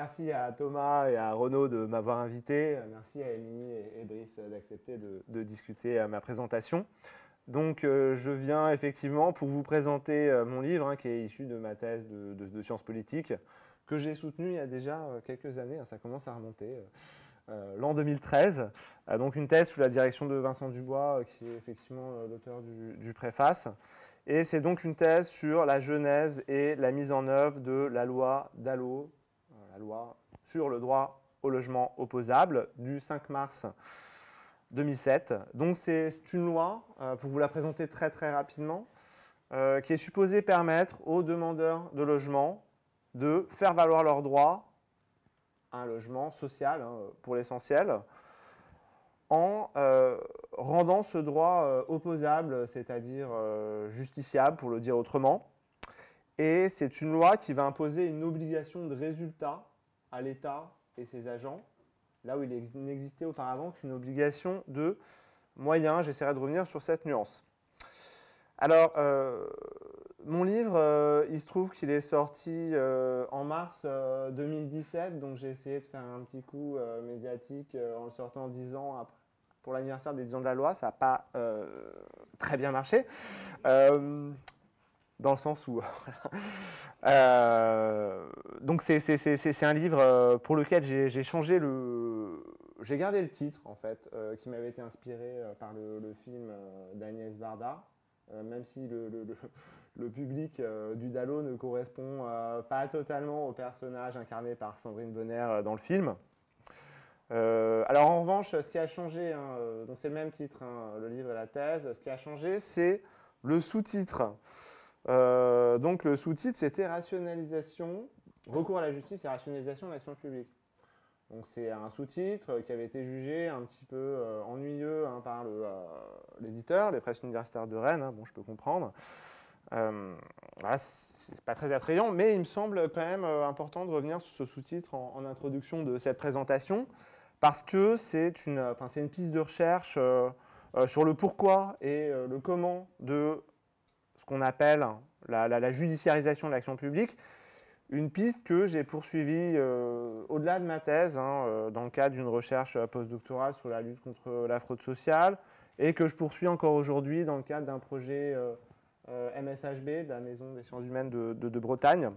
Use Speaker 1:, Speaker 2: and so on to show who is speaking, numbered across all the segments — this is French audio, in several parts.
Speaker 1: merci à Thomas et à Renaud de m'avoir invité. Merci à Émilie et Brice d'accepter de discuter ma présentation. Donc, je viens effectivement pour vous présenter mon livre, qui est issu de ma thèse de sciences politiques, que j'ai soutenu il y a déjà quelques années, ça commence à remonter, l'an 2013. Donc, une thèse sous la direction de Vincent Dubois, qui est effectivement l'auteur du préface. Et c'est donc une thèse sur la genèse et la mise en œuvre de la loi DALO, la loi sur le droit au logement opposable du 5 mars 2007. Donc c'est une loi, pour vous la présenter très très rapidement, qui est supposée permettre aux demandeurs de logement de faire valoir leurs droits à un logement social, pour l'essentiel, en rendant ce droit opposable, c'est-à-dire justiciable, pour le dire autrement. Et c'est une loi qui va imposer une obligation de résultat à l'État et ses agents, là où il n'existait auparavant qu'une obligation de moyens. J'essaierai de revenir sur cette nuance. Alors, mon livre, il se trouve qu'il est sorti en mars 2017, donc j'ai essayé de faire un petit coup médiatique en le sortant 10 ans après, pour l'anniversaire des 10 ans de la loi. Ça n'a pas très bien marché. Dans le sens où... donc c'est un livre pour lequel j'ai changé le... J'ai gardé le titre, en fait, qui m'avait été inspiré par le film d'Agnès Varda, même si le public du DALO ne correspond pas totalement au personnage incarné par Sandrine Bonner dans le film. Alors en revanche, ce qui a changé, donc c'est le même titre, le livre et la thèse, ce qui a changé, c'est le sous-titre. Donc le sous-titre, c'était rationalisation, recours à la justice et rationalisation de l'action publique. Donc c'est un sous-titre qui avait été jugé un petit peu ennuyeux par l'éditeur, les presses universitaires de Rennes, bon je peux comprendre. Voilà, c'est pas très attrayant, mais il me semble quand même important de revenir sur ce sous-titre en introduction de cette présentation, parce que c'est une piste de recherche sur le pourquoi et le comment de ce qu'on appelle la judiciarisation de l'action publique, une piste que j'ai poursuivie au-delà de ma thèse, dans le cadre d'une recherche postdoctorale sur la lutte contre la fraude sociale, et que je poursuis encore aujourd'hui dans le cadre d'un projet MSHB, de la Maison des sciences humaines de Bretagne,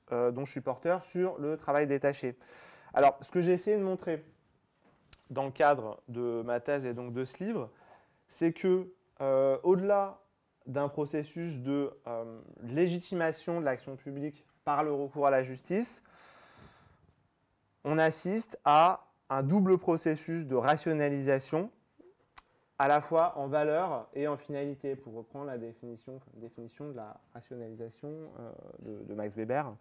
Speaker 1: dont je suis porteur sur le travail détaché. Alors, ce que j'ai essayé de montrer dans le cadre de ma thèse et donc de ce livre, c'est que, au-delà d'un processus de légitimation de l'action publique par le recours à la justice, on assiste à un double processus de rationalisation, à la fois en valeur et en finalité, pour reprendre la définition de la rationalisation de Max Weber,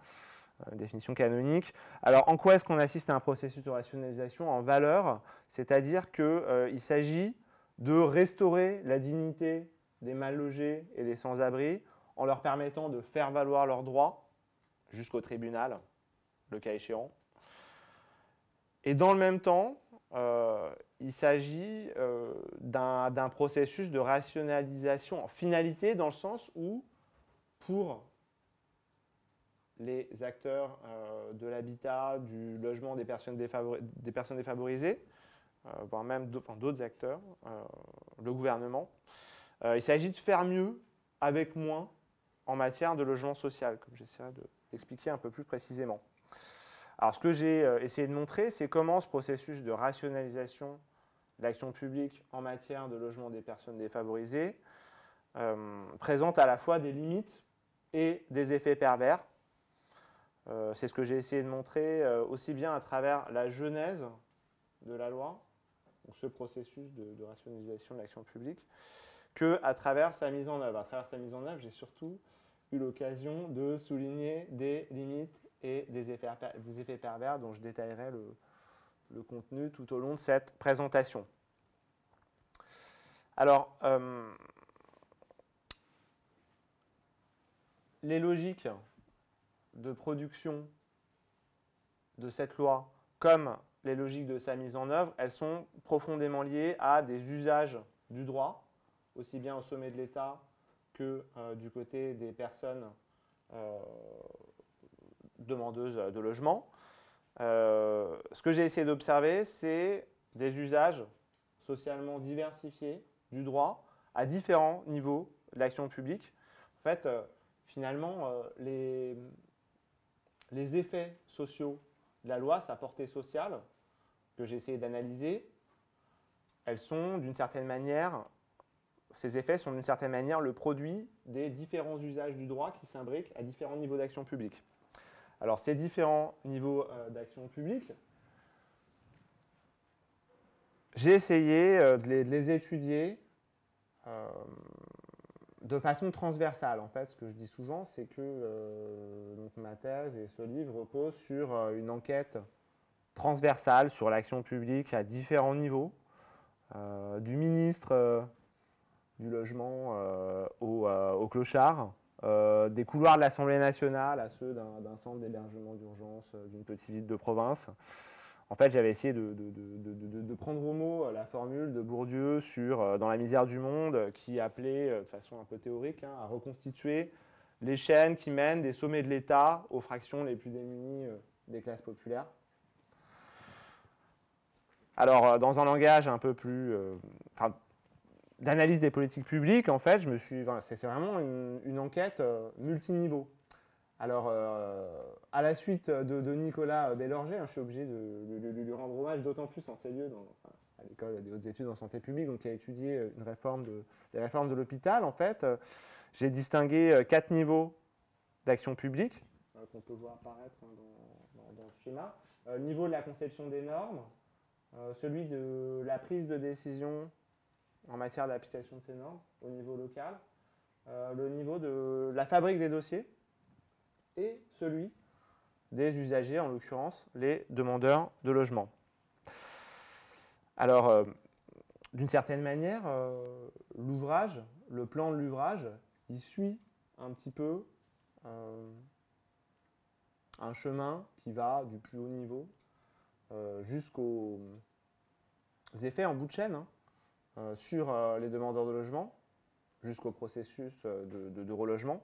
Speaker 1: définition canonique. Alors, en quoi est-ce qu'on assiste à un processus de rationalisation en valeur? C'est-à-dire qu'il s'agit de restaurer la dignité des mal logés et des sans-abri en leur permettant de faire valoir leurs droits jusqu'au tribunal, le cas échéant. Et dans le même temps, il s'agit d'un processus de rationalisation en finalité, dans le sens où, pour les acteurs de l'habitat, du logement des personnes défavorisées, voire même d'autres acteurs, le gouvernement, il s'agit de faire mieux avec moins en matière de logement social, comme j'essaierai d'expliquer un peu plus précisément. Alors, ce que j'ai essayé de montrer, c'est comment ce processus de rationalisation de l'action publique en matière de logement des personnes défavorisées présente à la fois des limites et des effets pervers. C'est ce que j'ai essayé de montrer aussi bien à travers la genèse de la loi, donc ce processus de rationalisation de l'action publique, qu'à travers sa mise en œuvre. À travers sa mise en œuvre, j'ai surtout eu l'occasion de souligner des limites et des effets pervers dont je détaillerai le contenu tout au long de cette présentation. Alors, les logiques de production de cette loi, comme les logiques de sa mise en œuvre, elles sont profondément liées à des usages du droit, aussi bien au sommet de l'État que du côté des personnes demandeuses de logement. Ce que j'ai essayé d'observer, c'est des usages socialement diversifiés du droit à différents niveaux de l'action publique. En fait, finalement, les effets sociaux de la loi, sa portée sociale, que j'ai essayé d'analyser, elles sont d'une certaine manière, ces effets sont d'une certaine manière le produit des différents usages du droit qui s'imbriquent à différents niveaux d'action publique. Alors ces différents niveaux d'action publique, j'ai essayé de les étudier de façon transversale. En fait, ce que je dis souvent, c'est que donc ma thèse et ce livre reposent sur une enquête transversale sur l'action publique à différents niveaux, du ministre du logement au clochard, des couloirs de l'Assemblée nationale à ceux d'un centre d'hébergement d'urgence d'une petite ville de province. En fait, j'avais essayé de prendre au mot la formule de Bourdieu sur Dans la misère du monde, qui appelait, de façon un peu théorique, à reconstituer les chaînes qui mènent des sommets de l'État aux fractions les plus démunies des classes populaires. Alors, dans un langage un peu plus... d'analyse des politiques publiques, en fait, c'est vraiment une enquête multiniveau. Alors, à la suite de Nicolas Bélorger, je suis obligé de lui rendre hommage, d'autant plus en ces lieux, à l'école des hautes études en santé publique, donc qui a étudié les réformes de l'hôpital. En fait, j'ai distingué 4 niveaux d'action publique, qu'on peut voir apparaître dans ce schéma. Niveau de la conception des normes, celui de la prise de décision en matière d'application de ces normes au niveau local, le niveau de la fabrique des dossiers, et celui des usagers, en l'occurrence les demandeurs de logement. Alors, d'une certaine manière, l'ouvrage, le plan de l'ouvrage, il suit un petit peu un chemin qui va du plus haut niveau jusqu'aux effets en bout de chaîne sur les demandeurs de logement, jusqu'au processus de relogement.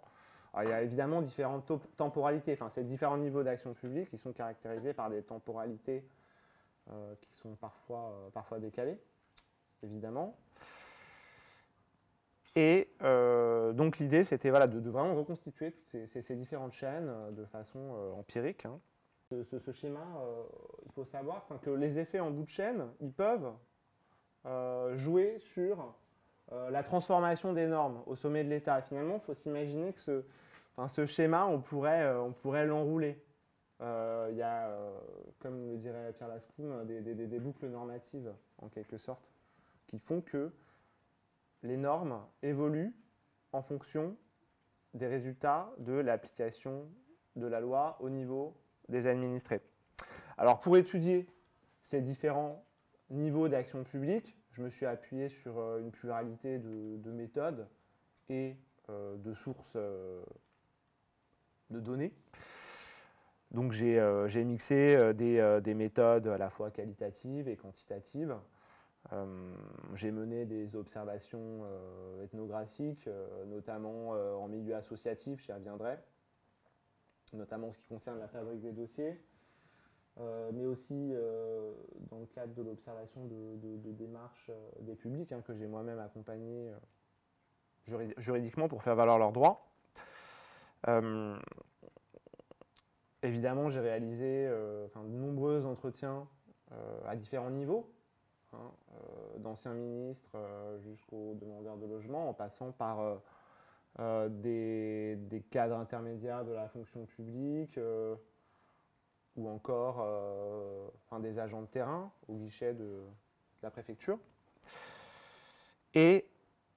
Speaker 1: Alors, il y a évidemment différentes temporalités, enfin, ces différents niveaux d'action publique qui sont caractérisés par des temporalités qui sont parfois décalées, évidemment. Et donc l'idée, c'était voilà, de vraiment reconstituer toutes ces différentes chaînes de façon empirique. Hein. Ce schéma, il faut savoir que les effets en bout de chaîne, ils peuvent jouer sur la transformation des normes au sommet de l'État. Finalement, il faut s'imaginer que ce schéma, on pourrait l'enrouler. Il y a, comme le dirait Pierre Lascoum, des boucles normatives, en quelque sorte, qui font que les normes évoluent en fonction des résultats de l'application de la loi au niveau des administrés. Alors, pour étudier ces différents niveaux d'action publique, je me suis appuyé sur une pluralité de méthodes et de sources de données. Donc j'ai mixé des méthodes à la fois qualitatives et quantitatives. J'ai mené des observations ethnographiques, notamment en milieu associatif, j'y reviendrai, notamment en ce qui concerne la fabrique des dossiers. Mais aussi dans le cadre de l'observation de démarches des publics que j'ai moi-même accompagné juridiquement pour faire valoir leurs droits. Évidemment, j'ai réalisé de nombreux entretiens à différents niveaux, d'anciens ministres jusqu'aux demandeurs de logement, en passant par des cadres intermédiaires de la fonction publique, ou encore des agents de terrain au guichet de la préfecture. Et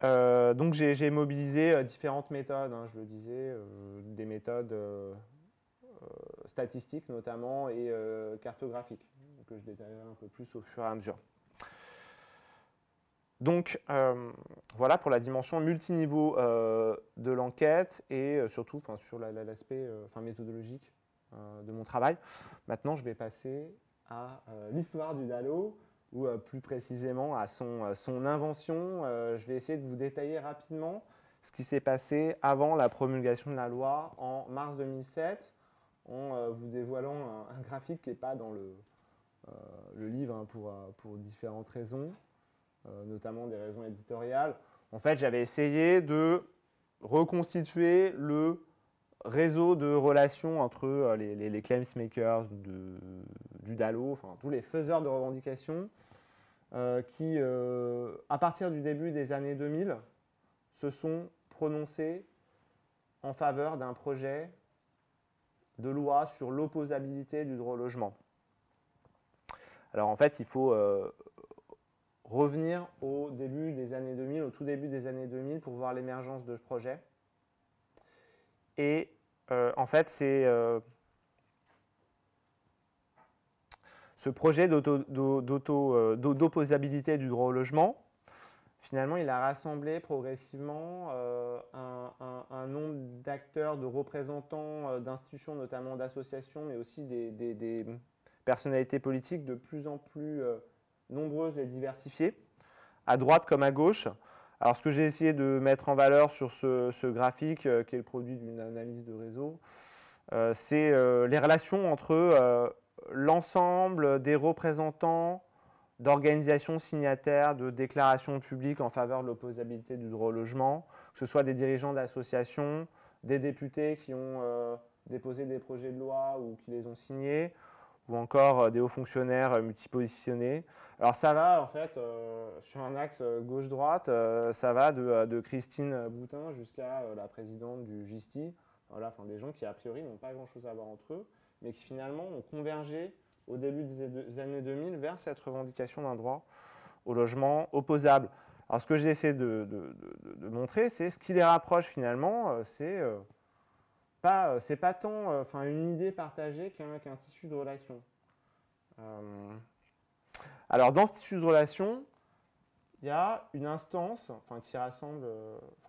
Speaker 1: donc j'ai mobilisé différentes méthodes, je le disais, des méthodes statistiques notamment et cartographiques, que je détaillerai un peu plus au fur et à mesure. Donc voilà pour la dimension multiniveau de l'enquête et surtout sur l'aspect méthodologique de mon travail. Maintenant, je vais passer à l'histoire du DALO, ou plus précisément à son invention. Je vais essayer de vous détailler rapidement ce qui s'est passé avant la promulgation de la loi en mars 2007, en vous dévoilant un graphique qui n'est pas dans le livre hein, pour différentes raisons, notamment des raisons éditoriales. En fait, j'avais essayé de reconstituer le réseau de relations entre les claims makers du DALO, enfin tous les faiseurs de revendications qui, à partir du début des années 2000, se sont prononcés en faveur d'un projet de loi sur l'opposabilité du droit au logement. Alors en fait, il faut revenir au début des années 2000, au tout début des années 2000 pour voir l'émergence de ce projet. Et en fait, c'est ce projet d'opposabilité du droit au logement, finalement, il a rassemblé progressivement un nombre d'acteurs, de représentants d'institutions, notamment d'associations, mais aussi des personnalités politiques de plus en plus nombreuses et diversifiées, à droite comme à gauche. Alors, ce que j'ai essayé de mettre en valeur sur ce graphique, qui est le produit d'une analyse de réseau, c'est les relations entre l'ensemble des représentants d'organisations signataires de déclarations publiques en faveur de l'opposabilité du droit au logement, que ce soit des dirigeants d'associations, des députés qui ont déposé des projets de loi ou qui les ont signés, ou encore des hauts fonctionnaires multipositionnés. Alors ça va en fait sur un axe gauche-droite, ça va de Christine Boutin jusqu'à la présidente du GISTI, voilà, enfin, des gens qui a priori n'ont pas grand-chose à voir entre eux, mais qui finalement ont convergé au début des années 2000 vers cette revendication d'un droit au logement opposable. Alors ce que j'ai essayé de montrer, c'est ce qui les rapproche finalement, c'est pas tant une idée partagée qu'un tissu de relation. Alors dans ce tissu de relation, il y a une instance qui rassemble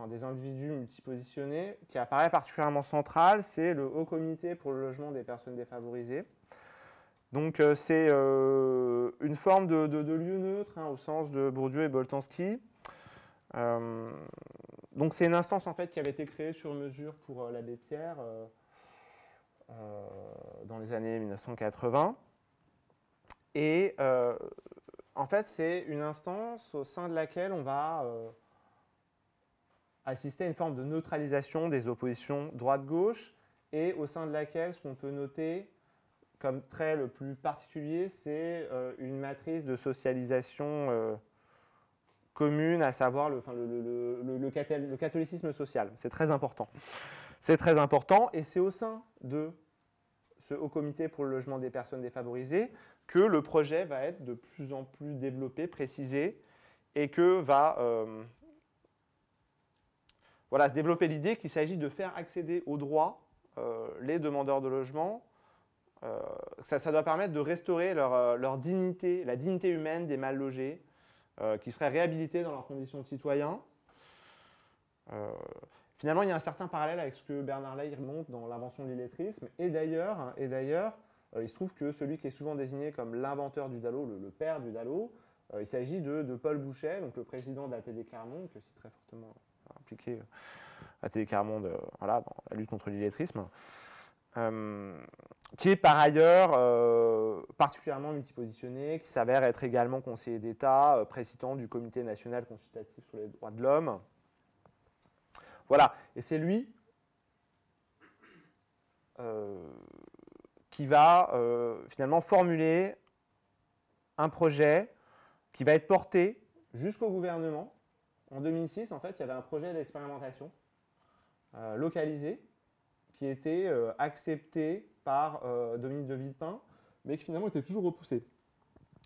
Speaker 1: des individus multipositionnés qui apparaît particulièrement centrale, c'est le Haut Comité pour le logement des personnes défavorisées. Donc c'est une forme de lieu neutre au sens de Bourdieu et Boltanski. Donc c'est une instance en fait qui avait été créée sur mesure pour l'abbé Pierre dans les années 1980. Et en fait c'est une instance au sein de laquelle on va assister à une forme de neutralisation des oppositions droite-gauche et au sein de laquelle ce qu'on peut noter comme trait le plus particulier, c'est une matrice de socialisation commune, à savoir le catholicisme social. C'est très important. C'est très important et c'est au sein de ce Haut Comité pour le logement des personnes défavorisées que le projet va être de plus en plus développé, précisé et que va se développer l'idée qu'il s'agit de faire accéder aux droits les demandeurs de logement. Ça doit permettre de restaurer leur dignité, la dignité humaine des mal logés, qui seraient réhabilités dans leurs conditions de citoyens. Finalement, il y a un certain parallèle avec ce que Bernard Ley remonte dans l'invention de l'illettrisme. Et d'ailleurs, il se trouve que celui qui est souvent désigné comme l'inventeur du DALO, le père du DALO, il s'agit de Paul Bouchet, donc le président de la Télé Clermont, qui est aussi très fortement impliqué à Télé Clermont dans la lutte contre l'illettrisme. Qui est par ailleurs particulièrement multipositionné, qui s'avère être également conseiller d'État, président du Comité national consultatif sur les droits de l'homme. Voilà, et c'est lui qui va finalement formuler un projet qui va être porté jusqu'au gouvernement. En 2006, en fait, il y avait un projet d'expérimentation localisé qui était accepté par Dominique de Villepin, mais qui finalement était toujours repoussé.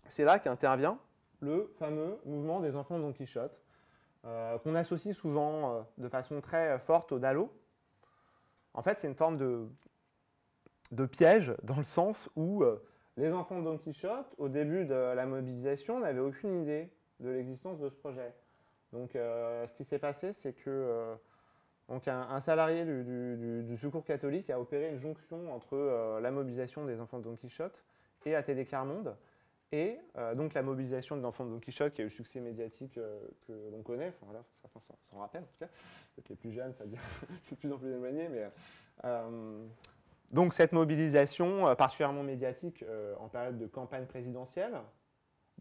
Speaker 1: C'est là qu'intervient le fameux mouvement des enfants de Don Quichotte, qu'on associe souvent de façon très forte au DALO. En fait, c'est une forme de piège, dans le sens où les enfants de Don Quichotte, au début de la mobilisation, n'avaient aucune idée de l'existence de ce projet. Donc, ce qui s'est passé, c'est que donc un salarié du Secours catholique a opéré une jonction entre la mobilisation des enfants de Don Quichotte et ATD Quart Monde. Et donc la mobilisation de l'enfant de Don Quichotte, qui a eu le succès médiatique que l'on connaît, enfin voilà, certains s'en rappellent en tout cas, peut-être les plus jeunes, ça c'est de plus en plus éloigné, mais Donc cette mobilisation, particulièrement médiatique en période de campagne présidentielle,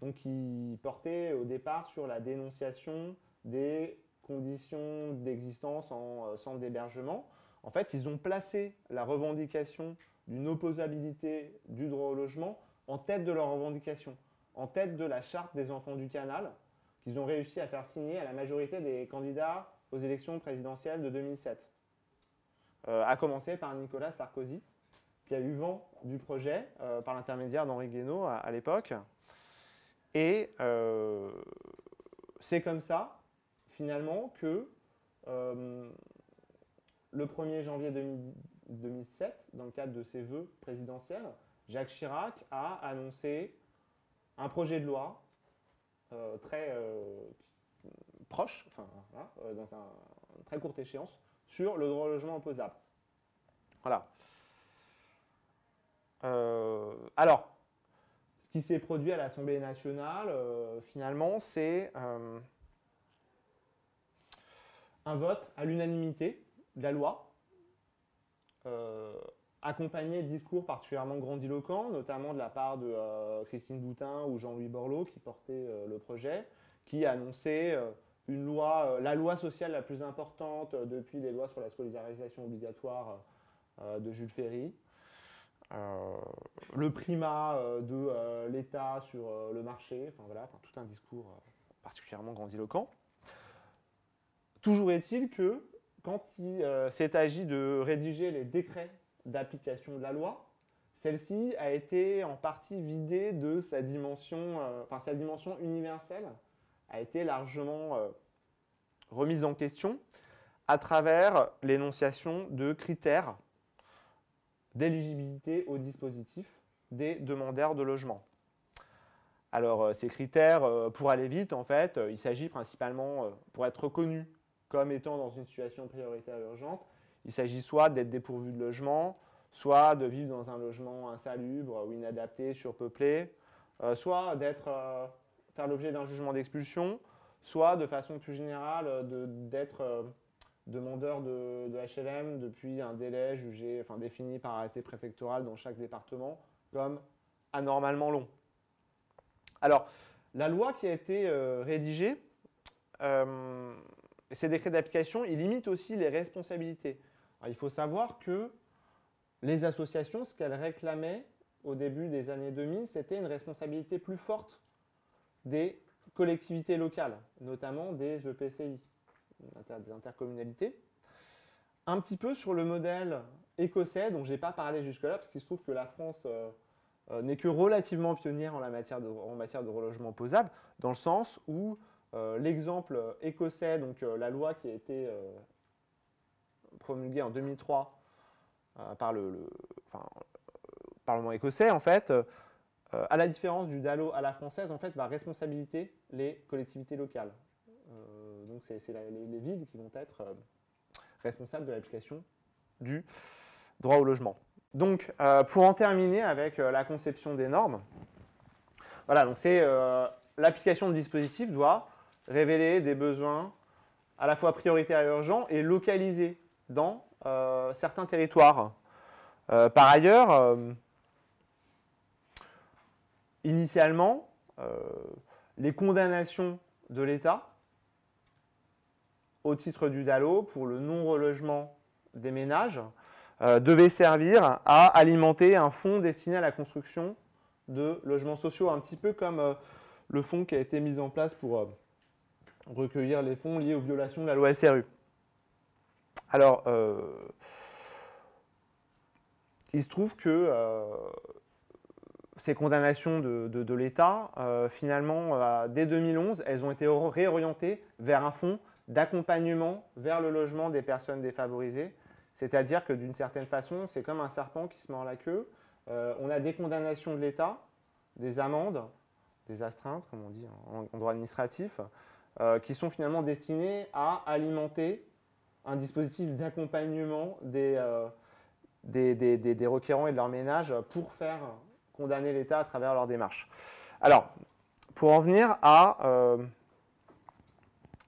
Speaker 1: donc qui portait au départ sur la dénonciation des conditions d'existence en centre d'hébergement. En fait, ils ont placé la revendication d'une opposabilité du droit au logement en tête de leur revendication, en tête de la charte des enfants du canal, qu'ils ont réussi à faire signer à la majorité des candidats aux élections présidentielles de 2007. À commencer par Nicolas Sarkozy, qui a eu vent du projet par l'intermédiaire d'Henri Guénaud à l'époque. Et c'est comme ça, finalement, que le 1er janvier 2007, dans le cadre de ses vœux présidentiels, Jacques Chirac a annoncé un projet de loi très proche, enfin, voilà, dans une très courte échéance, sur le droit au logement opposable. Voilà. Alors, ce qui s'est produit à l'Assemblée nationale, finalement, c'est un vote à l'unanimité de la loi, accompagné de discours particulièrement grandiloquents, notamment de la part de Christine Boutin ou Jean-Louis Borloo, qui portaient le projet, qui annonçaient une loi, la loi sociale la plus importante depuis les lois sur la scolarisation obligatoire de Jules Ferry, le primat de l'État sur le marché, enfin voilà, tout un discours particulièrement grandiloquent. Toujours est-il que quand il s'est agi de rédiger les décrets d'application de la loi, celle-ci a été en partie vidée de sa dimension, sa dimension universelle a été largement remise en question à travers l'énonciation de critères d'éligibilité au dispositif des demandeurs de logement. Alors, ces critères, pour aller vite, en fait, il s'agit principalement, pour être reconnu comme étant dans une situation prioritaire urgente, il s'agit soit d'être dépourvu de logement, soit de vivre dans un logement insalubre ou inadapté, surpeuplé, soit faire l'objet d'un jugement d'expulsion, soit de façon plus générale d'être demandeur de HLM depuis un délai jugé, défini par arrêté préfectoral dans chaque département comme anormalement long. Alors, la loi qui a été rédigée, ces décrets d'application, ils limitent aussi les responsabilités. Alors, il faut savoir que les associations, ce qu'elles réclamaient au début des années 2000, c'était une responsabilité plus forte des collectivités locales, notamment des EPCI, des intercommunalités. Un petit peu sur le modèle écossais, dont je n'ai pas parlé jusque-là, parce qu'il se trouve que la France n'est que relativement pionnière en matière de relogement opposable, dans le sens où l'exemple écossais, donc la loi qui a été promulguée en 2003 par le Parlement écossais, en fait, à la différence du DALO à la française, en fait, va responsabiliser les collectivités locales. Donc c'est les villes qui vont être responsables de l'application du droit au logement. Donc, pour en terminer avec la conception des normes, voilà, donc c'est l'application du dispositif doit révéler des besoins à la fois prioritaires et urgents et localisés dans certains territoires. Par ailleurs, initialement, les condamnations de l'État au titre du DALO pour le non-relogement des ménages devait servir à alimenter un fonds destiné à la construction de logements sociaux, un petit peu comme le fonds qui a été mis en place pour recueillir les fonds liés aux violations de la loi SRU. Alors, il se trouve que ces condamnations de l'État, finalement, dès 2011, elles ont été réorientées vers un fonds d'accompagnement vers le logement des personnes défavorisées. C'est-à-dire que d'une certaine façon, c'est comme un serpent qui se mord la queue. On a des condamnations de l'État, des amendes, des astreintes, comme on dit en droit administratif, qui sont finalement destinées à alimenter un dispositif d'accompagnement des requérants et de leurs ménages pour faire condamner l'État à travers leur démarche. Alors, pour en venir à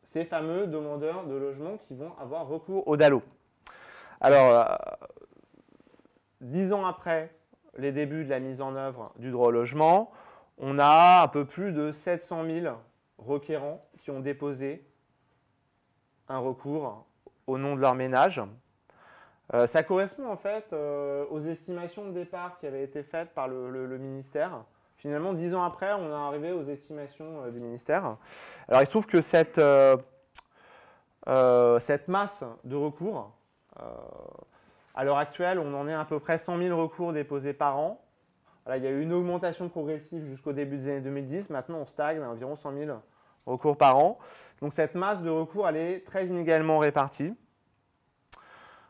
Speaker 1: ces fameux demandeurs de logement qui vont avoir recours au DALO. Alors, 10 ans après les débuts de la mise en œuvre du droit au logement, on a un peu plus de 700 000 requérants qui ont déposé un recours au nom de leur ménage. Ça correspond en fait aux estimations de départ qui avaient été faites par le ministère. Finalement, 10 ans après, on est arrivé aux estimations du ministère. Alors, il se trouve que cette masse de recours, à l'heure actuelle, on en est à peu près 100 000 recours déposés par an. Voilà, il y a eu une augmentation progressive jusqu'au début des années 2010. Maintenant, on stagne à environ 100 000 recours par an. Donc, cette masse de recours, elle est très inégalement répartie.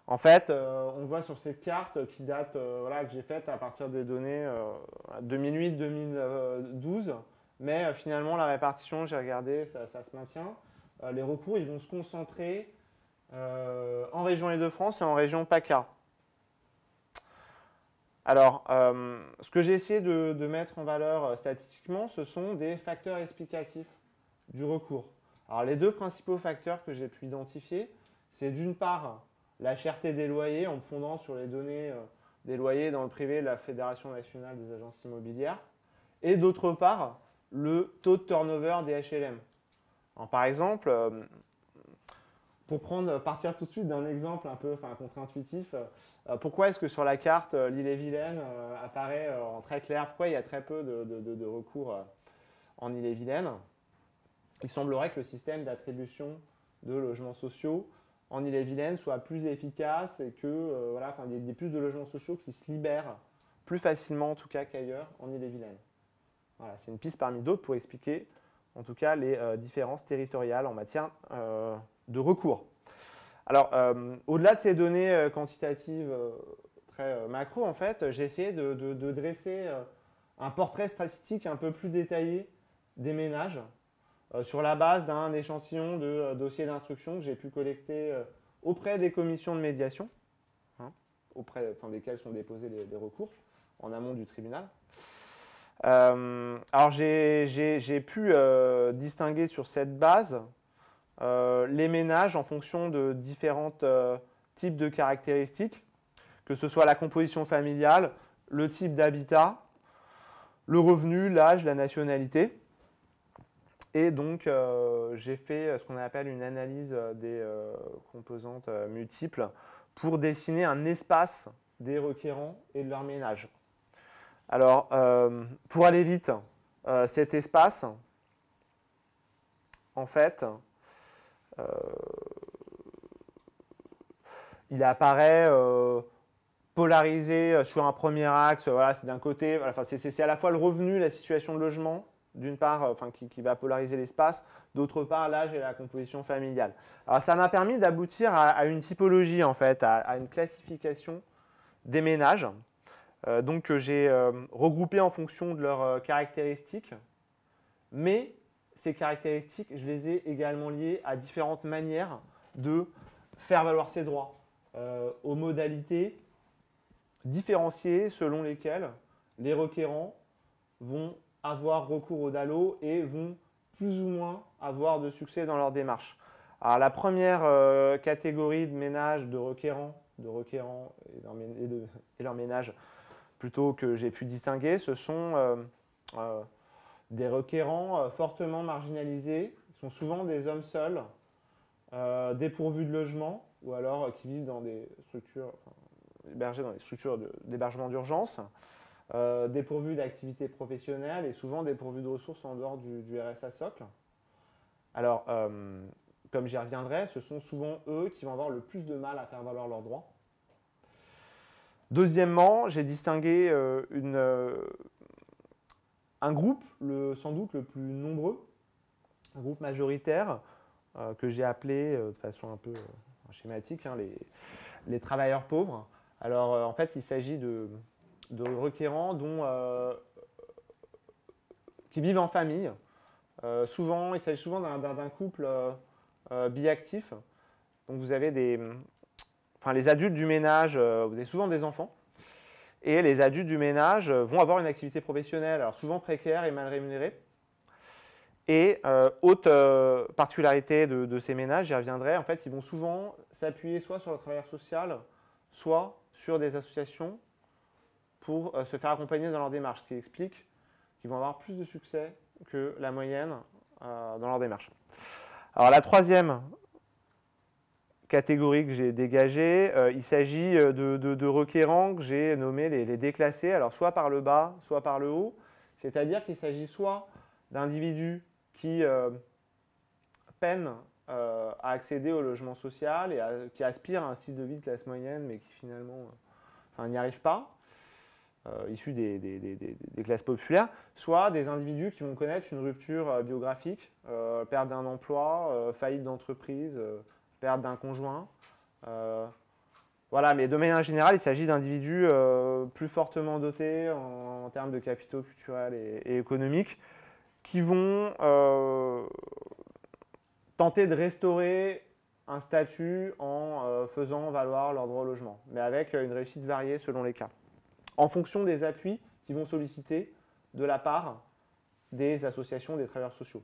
Speaker 1: En fait, on voit sur cette carte qui date, voilà, que j'ai faite à partir des données 2008-2012, mais finalement la répartition, j'ai regardé, ça se maintient. Les recours, ils vont se concentrer en région Île-de-France et en région PACA. Alors, ce que j'ai essayé de mettre en valeur statistiquement, ce sont des facteurs explicatifs du recours. Alors, les deux principaux facteurs que j'ai pu identifier, c'est d'une part la cherté des loyers en me fondant sur les données des loyers dans le privé de la Fédération nationale des agences immobilières, et d'autre part, le taux de turnover des HLM. Alors, par exemple, pour partir tout de suite d'un exemple un peu contre-intuitif, pourquoi est-ce que sur la carte, l'Ille-et-Vilaine apparaît en très clair? Pourquoi il y a très peu de recours en Ille-et-Vilaine? Il semblerait que le système d'attribution de logements sociaux en Ille-et-Vilaine soit plus efficace et que voilà, il y ait plus de logements sociaux qui se libèrent plus facilement en tout cas qu'ailleurs en Ille-et-Vilaine. Voilà, c'est une piste parmi d'autres pour expliquer en tout cas les différences territoriales en matière de recours. Alors, au-delà de ces données quantitatives très macro, en fait, j'ai essayé de dresser un portrait statistique un peu plus détaillé des ménages sur la base d'un échantillon de dossiers d'instruction que j'ai pu collecter auprès des commissions de médiation, desquelles sont déposés les recours en amont du tribunal. Alors j'ai pu distinguer sur cette base les ménages en fonction de différents types de caractéristiques, que ce soit la composition familiale, le type d'habitat, le revenu, l'âge, la nationalité. Et donc, j'ai fait ce qu'on appelle une analyse des composantes multiples pour dessiner un espace des requérants et de leur ménage. Alors, pour aller vite, cet espace, en fait, il apparaît polarisé sur un premier axe. Voilà, c'est d'un côté, voilà, c'est à la fois le revenu, la situation de logement, d'une part, qui va polariser l'espace, d'autre part, l'âge et la composition familiale. Alors, ça m'a permis d'aboutir à une typologie, en fait, à une classification des ménages, donc que j'ai regroupé en fonction de leurs caractéristiques, mais ces caractéristiques, je les ai également liées à différentes manières de faire valoir ses droits, aux modalités différenciées selon lesquelles les requérants vont avoir recours au DALO et vont plus ou moins avoir de succès dans leur démarche. Alors, la première catégorie de ménages de requérants et leurs ménages plutôt que j'ai pu distinguer, ce sont des requérants fortement marginalisés. Ils sont souvent des hommes seuls, dépourvus de logement ou alors qui vivent dans des structures, hébergés dans des structures d'hébergement d'urgence. Dépourvus d'activités professionnelles et souvent dépourvus de ressources en dehors du RSA socle. Alors, comme j'y reviendrai, ce sont souvent eux qui vont avoir le plus de mal à faire valoir leurs droits. Deuxièmement, j'ai distingué un groupe, sans doute le plus nombreux, un groupe majoritaire, que j'ai appelé de façon un peu schématique, les travailleurs pauvres. Alors, en fait, il s'agit de requérants qui vivent en famille. Il s'agit souvent d'un couple biactif. Donc vous avez les adultes du ménage, vous avez souvent des enfants. Et les adultes du ménage vont avoir une activité professionnelle, alors souvent précaire et mal rémunérée. Et autre particularité de ces ménages, j'y reviendrai, en fait, ils vont souvent s'appuyer soit sur le travailleur social, soit sur des associations pour se faire accompagner dans leur démarche, ce qui explique qu'ils vont avoir plus de succès que la moyenne dans leur démarche. Alors la troisième catégorie que j'ai dégagée, il s'agit de requérants que j'ai nommés les déclassés, alors soit par le bas, soit par le haut, c'est-à-dire qu'il s'agit soit d'individus qui peinent à accéder au logement social et qui aspirent à un style de vie de classe moyenne, mais qui finalement n'y arrivent pas, issus des classes populaires, soit des individus qui vont connaître une rupture biographique, perte d'un emploi, faillite d'entreprise, perte d'un conjoint. Voilà, mais de manière générale, il s'agit d'individus plus fortement dotés en termes de capitaux culturels et économiques qui vont tenter de restaurer un statut en faisant valoir leur droit au logement, mais avec une réussite variée selon les cas, en fonction des appuis qu'ils vont solliciter de la part des associations des travailleurs sociaux.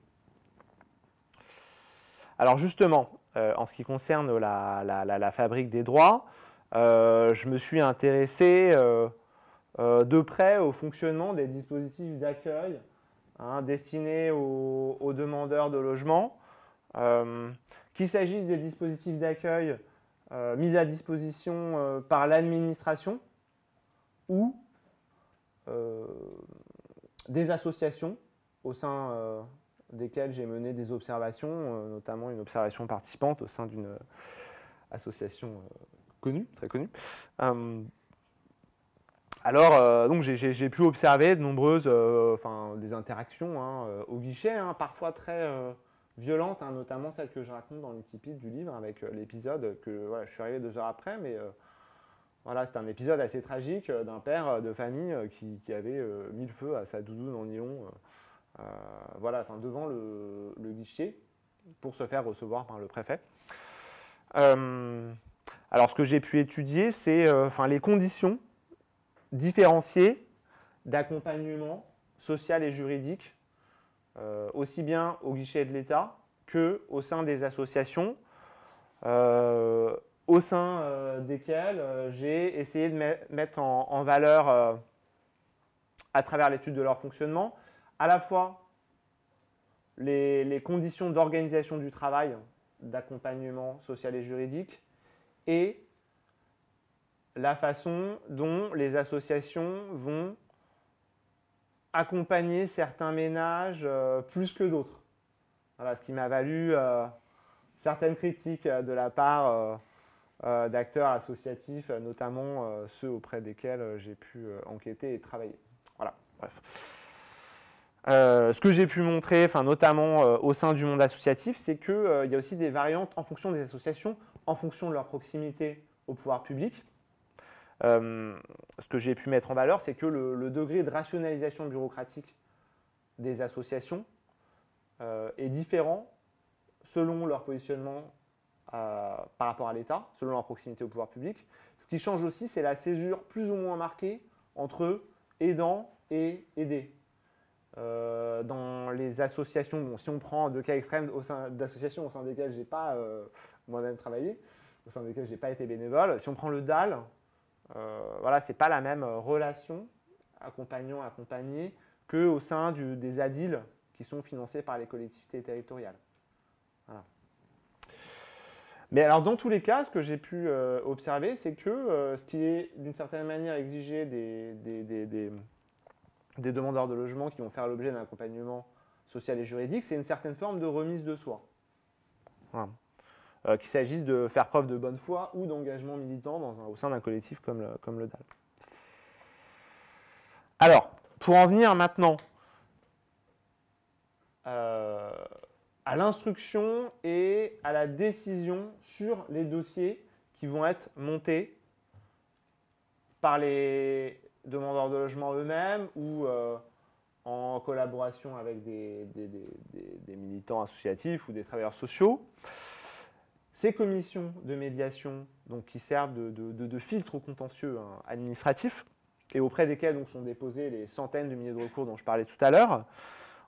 Speaker 1: Alors justement, en ce qui concerne la fabrique des droits, je me suis intéressé de près au fonctionnement des dispositifs d'accueil destinés aux demandeurs de logement, qu'il s'agisse des dispositifs d'accueil mis à disposition par l'administration ou des associations au sein desquelles j'ai mené des observations, notamment une observation participante au sein d'une association connue, très connue. Alors, donc j'ai pu observer de nombreuses des interactions au guichet, parfois très violentes, notamment celle que je raconte dans l'utipiste du livre avec l'épisode que voilà, je suis arrivé 2 heures après, mais voilà, c'est un épisode assez tragique d'un père de famille qui avait mis le feu à sa doudoune en nylon voilà, devant le guichet pour se faire recevoir par le préfet. Alors, ce que j'ai pu étudier, c'est les conditions différenciées d'accompagnement social et juridique, aussi bien au guichet de l'État qu'au sein des associations, au sein desquelles j'ai essayé de mettre en valeur, à travers l'étude de leur fonctionnement, à la fois les conditions d'organisation du travail, d'accompagnement social et juridique, et la façon dont les associations vont accompagner certains ménages plus que d'autres. Voilà, ce qui m'a valu certaines critiques de la part d'acteurs associatifs, notamment ceux auprès desquels j'ai pu enquêter et travailler. Voilà, bref. Ce que j'ai pu montrer, notamment au sein du monde associatif, c'est qu'il y a aussi des variantes en fonction des associations, en fonction de leur proximité au pouvoir public. Ce que j'ai pu mettre en valeur, c'est que le degré de rationalisation bureaucratique des associations est différent selon leur positionnement par rapport à l'État, selon leur proximité au pouvoir public. Ce qui change aussi, c'est la césure plus ou moins marquée entre aidants et aidés. Dans les associations, bon, si on prend 2 cas extrêmes d'associations au sein desquelles je n'ai pas moi-même travaillé, au sein desquelles je n'ai pas été bénévole, si on prend le DAL, voilà, ce n'est pas la même relation accompagnant-accompagné qu'au sein des ADIL qui sont financés par les collectivités territoriales. Voilà. Mais alors, dans tous les cas, ce que j'ai pu observer, c'est que ce qui est d'une certaine manière exigé des demandeurs de logement qui vont faire l'objet d'un accompagnement social et juridique, c'est une certaine forme de remise de soi. Voilà. Qu'il s'agisse de faire preuve de bonne foi ou d'engagement militant au sein d'un collectif comme le DAL. Alors, pour en venir maintenant à l'instruction et à la décision sur les dossiers qui vont être montés par les demandeurs de logement eux-mêmes ou en collaboration avec des militants associatifs ou des travailleurs sociaux. Ces commissions de médiation donc, qui servent de filtre au contentieux administratif et auprès desquelles donc, sont déposés les centaines de milliers de recours dont je parlais tout à l'heure,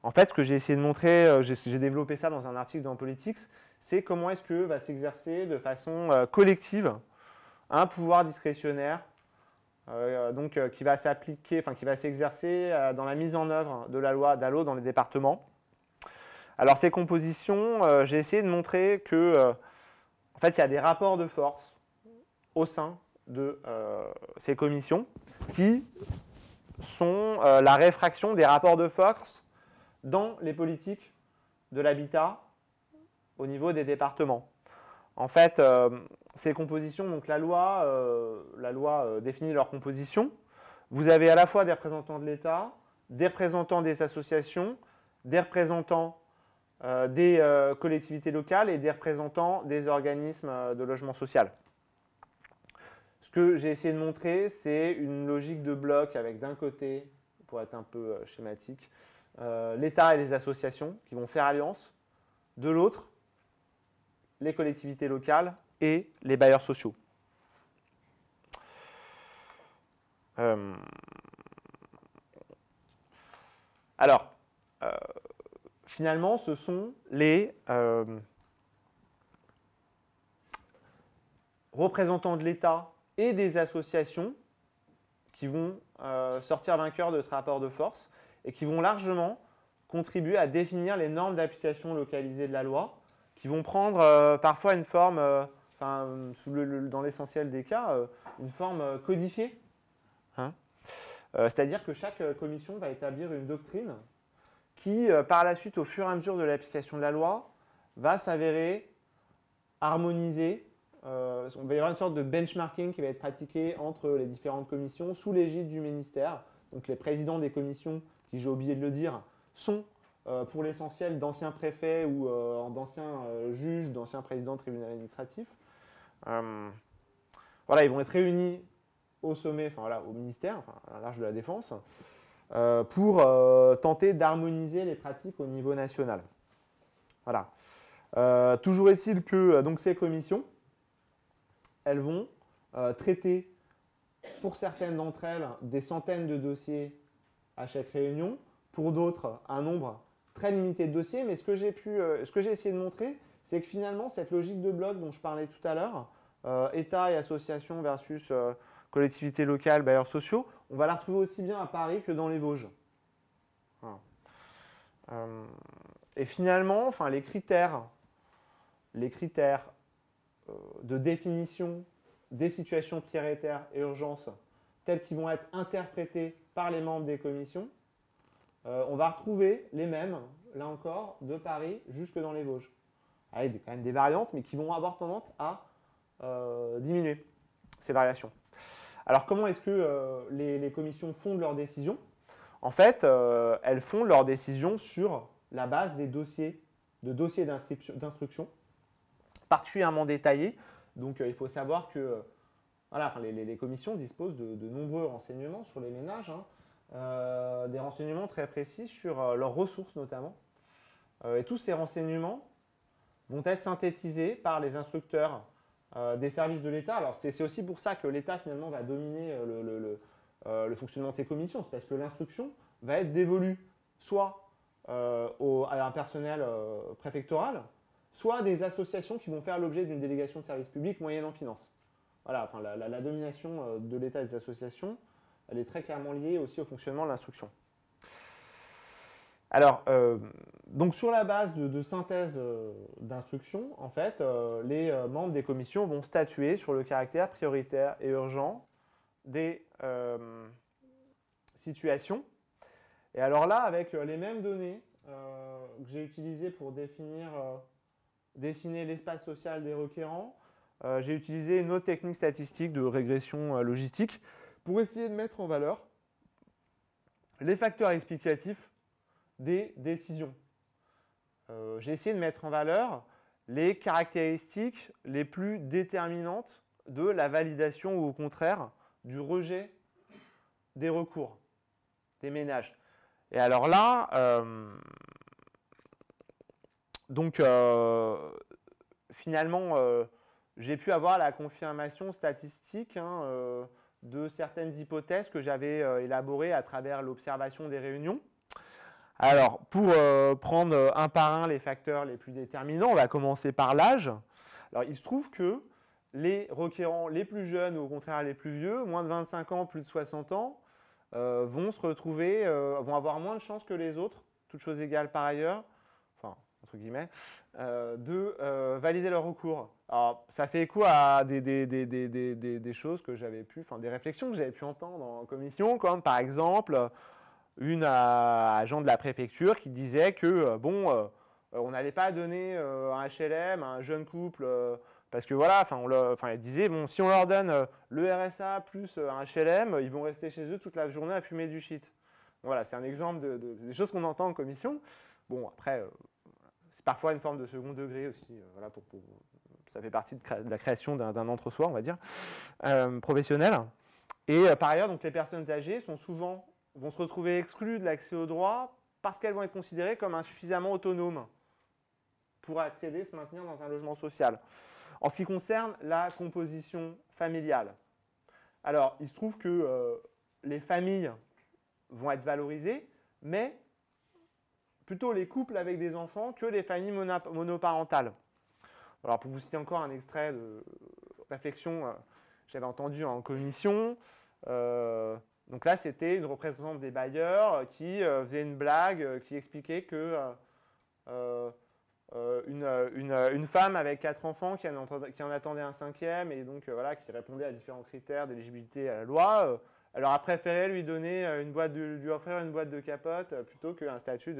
Speaker 1: en fait, ce que j'ai essayé de montrer, j'ai développé ça dans un article dans Politics, c'est comment est-ce que va s'exercer de façon collective un pouvoir discrétionnaire qui va s'appliquer, enfin qui va s'exercer dans la mise en œuvre de la loi DALO dans les départements. Alors ces compositions, j'ai essayé de montrer que en fait il y a des rapports de force au sein de ces commissions qui sont la réfraction des rapports de force dans les politiques de l'habitat au niveau des départements. En fait, ces compositions, donc la loi définit leur composition. Vous avez à la fois des représentants de l'État, des représentants des associations, des représentants des collectivités locales et des représentants des organismes de logement social. Ce que j'ai essayé de montrer, c'est une logique de bloc avec d'un côté, pour être un peu schématique, l'État et les associations qui vont faire alliance, de l'autre, les collectivités locales et les bailleurs sociaux. Alors, finalement, ce sont les représentants de l'État et des associations qui vont sortir vainqueurs de ce rapport de force et qui vont largement contribuer à définir les normes d'application localisée de la loi, qui vont prendre parfois une forme, dans l'essentiel des cas, une forme codifiée. C'est-à-dire que chaque commission va établir une doctrine qui, par la suite, au fur et à mesure de l'application de la loi, va s'avérer harmonisée. On va y avoir une sorte de benchmarking qui va être pratiqué entre les différentes commissions sous l'égide du ministère. Donc les présidents des commissions, qui j'ai oublié de le dire, sont pour l'essentiel d'anciens préfets ou d'anciens juges, d'anciens présidents de tribunal administratif. Voilà, ils vont être réunis au sommet, au ministère, à l'arche de la Défense, pour tenter d'harmoniser les pratiques au niveau national. Voilà. Toujours est-il que donc, ces commissions, elles vont traiter, pour certaines d'entre elles, des centaines de dossiers à chaque réunion, pour d'autres, un nombre très limité de dossiers, mais ce que j'ai essayé de montrer, c'est que finalement, cette logique de bloc dont je parlais tout à l'heure, État et associations versus collectivités locales, bailleurs sociaux, on va la retrouver aussi bien à Paris que dans les Vosges. Voilà. Et finalement, les critères de définition des situations prioritaires et urgences tels qu'ils vont être interprétés par les membres des commissions, on va retrouver les mêmes, là encore, de Paris jusque dans les Vosges. Avec quand même des variantes, mais qui vont avoir tendance à diminuer ces variations. Alors, comment est-ce que les commissions fondent leurs décisions? En fait, elles fondent leurs décisions sur la base des dossiers d'instruction particulièrement détaillés. Donc, il faut savoir que les commissions disposent de nombreux renseignements sur les ménages, des renseignements très précis sur leurs ressources notamment. Et tous ces renseignements vont être synthétisés par les instructeurs des services de l'État. Alors c'est aussi pour ça que l'État finalement va dominer le fonctionnement de ces commissions. C'est parce que l'instruction va être dévolue soit à un personnel préfectoral, soit à des associations qui vont faire l'objet d'une délégation de service public moyennant finance. Voilà, la domination de l'État des associations, elle est très clairement liée aussi au fonctionnement de l'instruction. Alors, donc sur la base de synthèse d'instruction, en fait, les membres des commissions vont statuer sur le caractère prioritaire et urgent des situations. Et alors là, avec les mêmes données que j'ai utilisées pour dessiner l'espace social des requérants, j'ai utilisé une autre technique statistique de régression logistique pour essayer de mettre en valeur les facteurs explicatifs des décisions. J'ai essayé de mettre en valeur les caractéristiques les plus déterminantes de la validation ou au contraire du rejet des recours des ménages. Et alors là, finalement, j'ai pu avoir la confirmation statistique de certaines hypothèses que j'avais élaborées à travers l'observation des réunions. Alors, pour prendre un par un les facteurs les plus déterminants, on va commencer par l'âge. Alors, il se trouve que les requérants les plus jeunes ou au contraire les plus vieux, moins de 25 ans, plus de 60 ans, vont se retrouver, vont avoir moins de chances que les autres, toutes choses égales par ailleurs, enfin, entre guillemets, de valider leur recours. Alors, ça fait écho à des choses que j'avais pu, enfin, des réflexions que j'avais pu entendre en commission, comme par exemple une agent de la préfecture qui disait que, on n'allait pas donner un HLM à un jeune couple, parce que voilà, elle disait, bon, si on leur donne le RSA plus un HLM, ils vont rester chez eux toute la journée à fumer du shit. Voilà, c'est un exemple des choses qu'on entend en commission. Bon, après, c'est parfois une forme de second degré aussi, voilà, ça fait partie de la création d'un entre-soi, on va dire, professionnel. Et par ailleurs, donc, les personnes âgées vont se retrouver exclues de l'accès aux droits parce qu'elles vont être considérées comme insuffisamment autonomes pour accéder, se maintenir dans un logement social. En ce qui concerne la composition familiale, alors il se trouve que les familles vont être valorisées, mais plutôt les couples avec des enfants que les familles monoparentales. Alors pour vous citer encore un extrait de réflexion que j'avais entendu en commission, donc là c'était une représentante des bailleurs qui faisait une blague qui expliquait que une femme avec 4 enfants qui en attendait un 5e et donc voilà, qui répondait à différents critères d'éligibilité à la loi, elle leur a préféré lui donner lui offrir une boîte de capote plutôt qu'un statut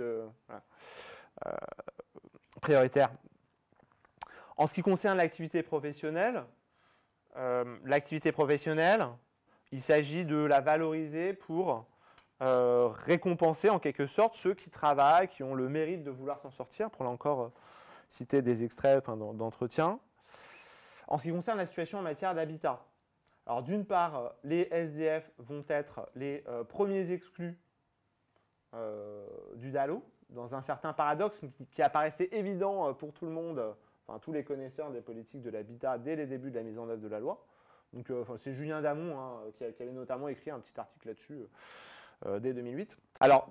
Speaker 1: prioritaire. En ce qui concerne l'activité professionnelle, il s'agit de la valoriser pour récompenser en quelque sorte ceux qui travaillent, qui ont le mérite de vouloir s'en sortir, pour là encore citer des extraits d'entretien. En ce qui concerne la situation en matière d'habitat, alors d'une part, les SDF vont être les premiers exclus du DALO, dans un certain paradoxe qui apparaissait évident pour tout le monde, enfin tous les connaisseurs des politiques de l'habitat dès les débuts de la mise en œuvre de la loi. Donc, c'est Julien Damon qui avait notamment écrit un petit article là-dessus dès 2008. Alors,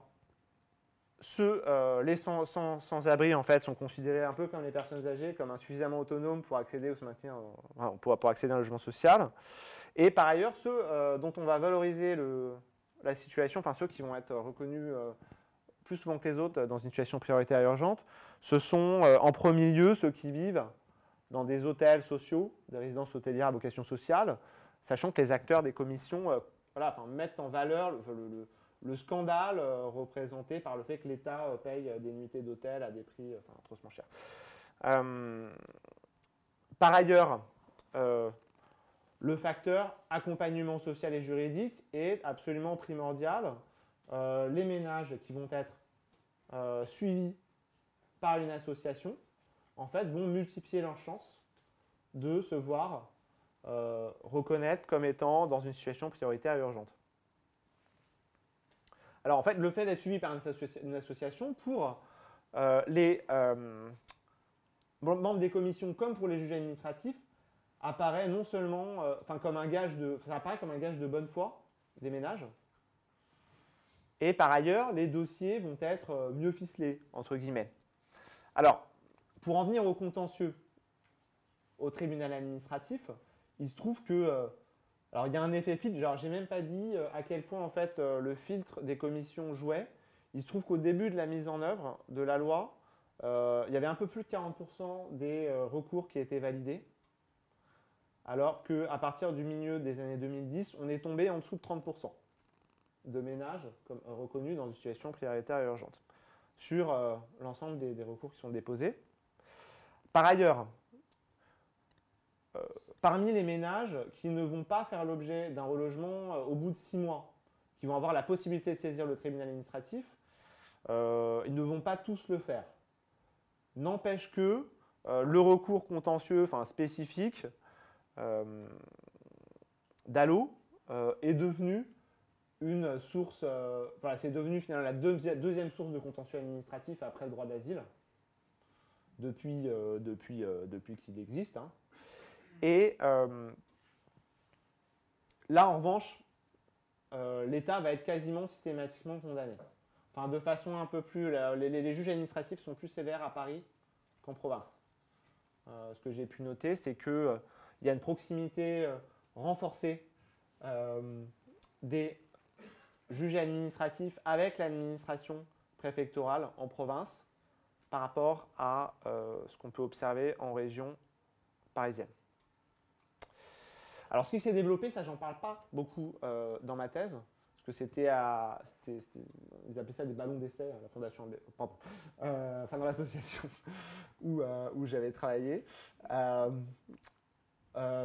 Speaker 1: les sans-abri en fait sont considérés un peu comme les personnes âgées, comme insuffisamment autonomes pour accéder ou se maintenir, pour accéder à un logement social. Et par ailleurs, ceux dont on va valoriser la situation, enfin ceux qui vont être reconnus plus souvent que les autres dans une situation prioritaire et urgente, ce sont en premier lieu ceux qui vivent dans des hôtels sociaux, des résidences hôtelières à vocation sociale, sachant que les acteurs des commissions mettent en valeur le scandale représenté par le fait que l'État paye des nuitées d'hôtel à des prix atrocement chers. Par ailleurs, le facteur accompagnement social et juridique est absolument primordial. Les ménages qui vont être suivis par une association, en fait, vont multiplier leurs chances de se voir reconnaître comme étant dans une situation prioritaire et urgente. Alors, en fait, le fait d'être suivi par une association, pour les membres des commissions comme pour les juges administratifs, apparaît non seulement comme un gage de bonne foi des ménages, et par ailleurs, les dossiers vont être mieux ficelés, entre guillemets. Alors, pour en venir au contentieux, au tribunal administratif, il se trouve que, alors il y a un effet filtre, genre j'ai même pas dit à quel point en fait le filtre des commissions jouait. Il se trouve qu'au début de la mise en œuvre de la loi, il y avait un peu plus de 40% des recours qui étaient validés, alors qu'à partir du milieu des années 2010, on est tombé en dessous de 30% de ménages reconnus dans une situation prioritaire et urgente sur l'ensemble des recours qui sont déposés. Par ailleurs, parmi les ménages qui ne vont pas faire l'objet d'un relogement au bout de 6 mois, qui vont avoir la possibilité de saisir le tribunal administratif, ils ne vont pas tous le faire. N'empêche que le recours contentieux spécifique DALO est devenu une source, c'est devenu finalement la deuxième source de contentieux administratif après le droit d'asile, depuis qu'il existe. Hein. Et là, en revanche, l'État va être quasiment systématiquement condamné. Enfin, de façon un peu plus... Les juges administratifs sont plus sévères à Paris qu'en province. Ce que j'ai pu noter, c'est qu'il il y a une proximité renforcée des juges administratifs avec l'administration préfectorale en province par rapport à ce qu'on peut observer en région parisienne. Alors, ce qui s'est développé, ça, j'en parle pas beaucoup dans ma thèse, parce que ils appelaient ça des ballons d'essai à la fondation, pardon, enfin dans l'association où j'avais travaillé.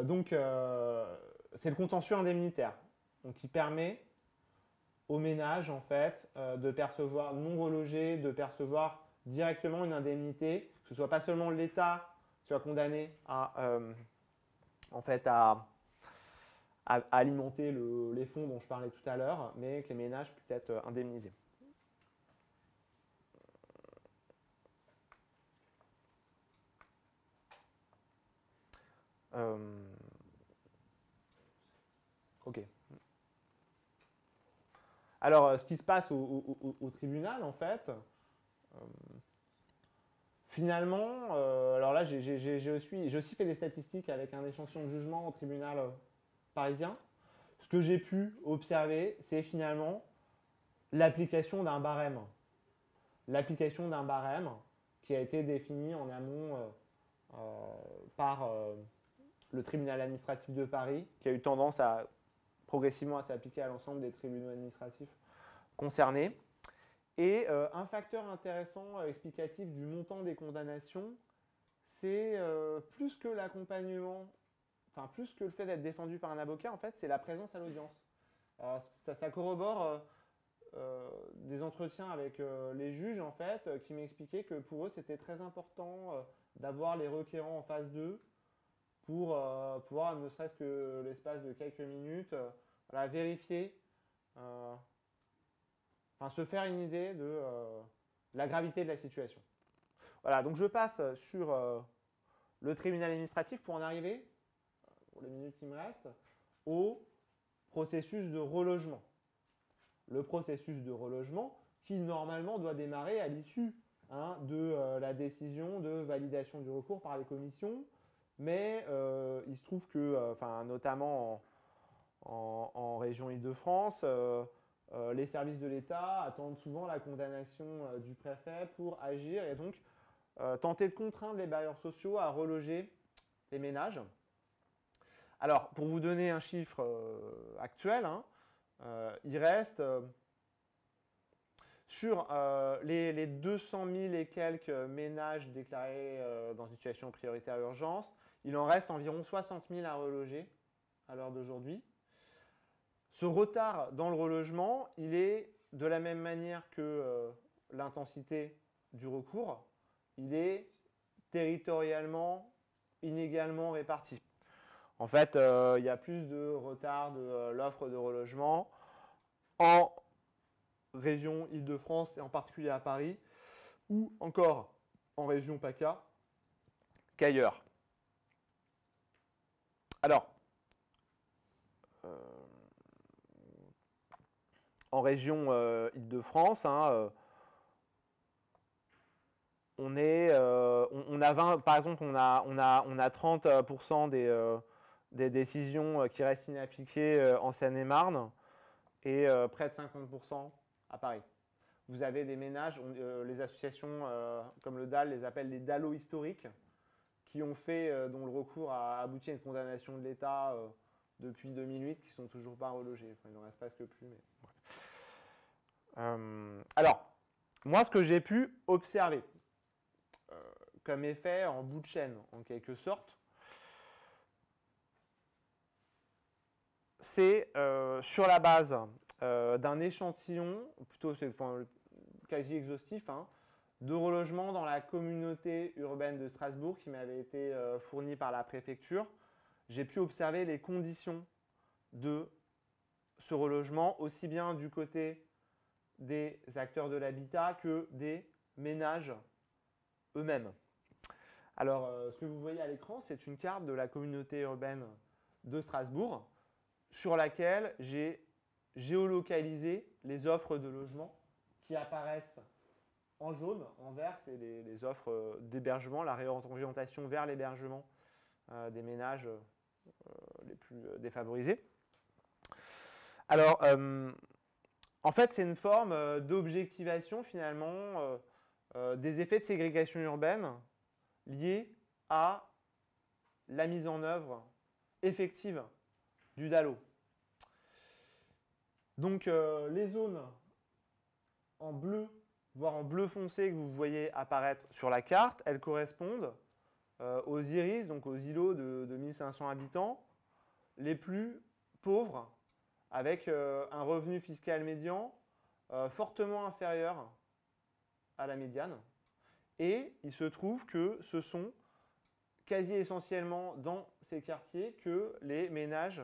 Speaker 1: Donc, c'est le contentieux indemnitaire, donc qui permet aux ménages, en fait, de percevoir, non relogés, de percevoir directement une indemnité, que ce soit pas seulement l'État qui soit condamné en fait, à alimenter les fonds dont je parlais tout à l'heure, mais que les ménages puissent être indemnisés. Ok. Alors, ce qui se passe au tribunal, en fait, finalement, alors là, j'ai aussi fait des statistiques avec un échantillon de jugement au tribunal parisien. Ce que j'ai pu observer, c'est finalement l'application d'un barème. L'application d'un barème qui a été défini en amont par le tribunal administratif de Paris, qui a eu tendance progressivement à s'appliquer à l'ensemble des tribunaux administratifs concernés. Et un facteur intéressant explicatif du montant des condamnations, c'est plus que l'accompagnement, enfin plus que le fait d'être défendu par un avocat, en fait, c'est la présence à l'audience. Ça corrobore des entretiens avec les juges, en fait, qui m'expliquaient que pour eux, c'était très important d'avoir les requérants en face d'eux pour pouvoir, ne serait-ce que l'espace de quelques minutes, vérifier, se faire une idée de la gravité de la situation. Voilà, donc je passe sur le tribunal administratif pour en arriver, pour les minutes qui me restent, au processus de relogement. Le processus de relogement qui normalement doit démarrer à l'issue de la décision de validation du recours par les commissions, mais il se trouve que, notamment en région Île-de-France, les services de l'État attendent souvent la condamnation du préfet pour agir et donc tenter de contraindre les bailleurs sociaux à reloger les ménages. Alors, pour vous donner un chiffre actuel, il reste sur les 200 000 et quelques ménages déclarés dans une situation prioritaire urgence, il en reste environ 60 000 à reloger à l'heure d'aujourd'hui. Ce retard dans le relogement, il est de la même manière que l'intensité du recours, il est territorialement inégalement réparti. En fait, il y a plus de retard de l'offre de relogement en région Île-de-France et en particulier à Paris, ou encore en région PACA qu'ailleurs. Alors, en région Île-de-France, on a 20, par exemple, on a 30% des décisions qui restent inappliquées en Seine-et-Marne et près de 50% à Paris. Vous avez des ménages, les associations comme le DAL les appellent les DALO historiques, qui ont fait, dont le recours a abouti à une condamnation de l'État depuis 2008, qui ne sont toujours pas relogés. Enfin, il n'en reste presque plus. Mais... alors, moi, ce que j'ai pu observer comme effet en bout de chaîne, en quelque sorte, c'est sur la base d'un échantillon, plutôt quasi exhaustif, de relogement dans la communauté urbaine de Strasbourg qui m'avait été fourni par la préfecture. J'ai pu observer les conditions de ce relogement, aussi bien du côté des acteurs de l'habitat que des ménages eux-mêmes. Alors, ce que vous voyez à l'écran, c'est une carte de la communauté urbaine de Strasbourg sur laquelle j'ai géolocalisé les offres de logement qui apparaissent en jaune. En vert, c'est les offres d'hébergement, la réorientation vers l'hébergement des ménages les plus défavorisés. Alors, en fait, c'est une forme d'objectivation finalement des effets de ségrégation urbaine liés à la mise en œuvre effective du DALO. Donc, les zones en bleu, voire en bleu foncé que vous voyez apparaître sur la carte, elles correspondent aux IRIS, donc aux îlots de 1500 habitants, les plus pauvres, avec un revenu fiscal médian fortement inférieur à la médiane. Et il se trouve que ce sont quasi essentiellement dans ces quartiers que les ménages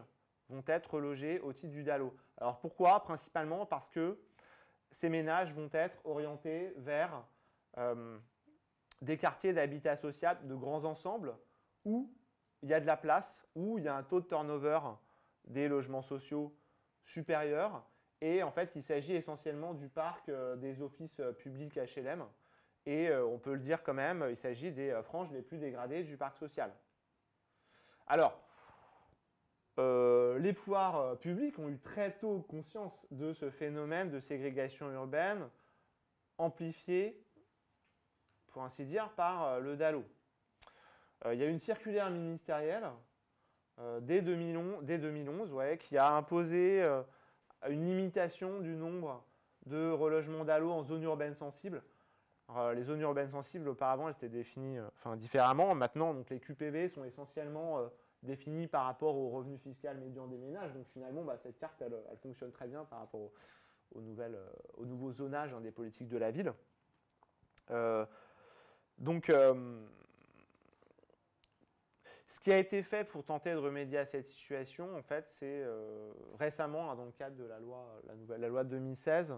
Speaker 1: vont être logés au titre du DALO. Alors pourquoi? Principalement parce que ces ménages vont être orientés vers des quartiers d'habitat sociable de grands ensembles où il y a de la place, où il y a un taux de turnover des logements sociaux supérieur. Et en fait, il s'agit essentiellement du parc des offices publics HLM. Et on peut le dire quand même, il s'agit des franges les plus dégradées du parc social. Alors, les pouvoirs publics ont eu très tôt conscience de ce phénomène de ségrégation urbaine, amplifié, pour ainsi dire, par le DALO. Il y a une circulaire ministérielle dès 2011 ouais, qui a imposé une limitation du nombre de relogements DALO en zone urbaine sensible. Alors, les zones urbaines sensibles, auparavant, elles étaient définies différemment. Maintenant, donc, les QPV sont essentiellement définis par rapport au revenu fiscal médian des ménages. Donc finalement, cette carte, elle fonctionne très bien par rapport au nouveau zonage des politiques de la ville. Ce qui a été fait pour tenter de remédier à cette situation, en fait, c'est récemment, dans le cadre de la loi de 2016,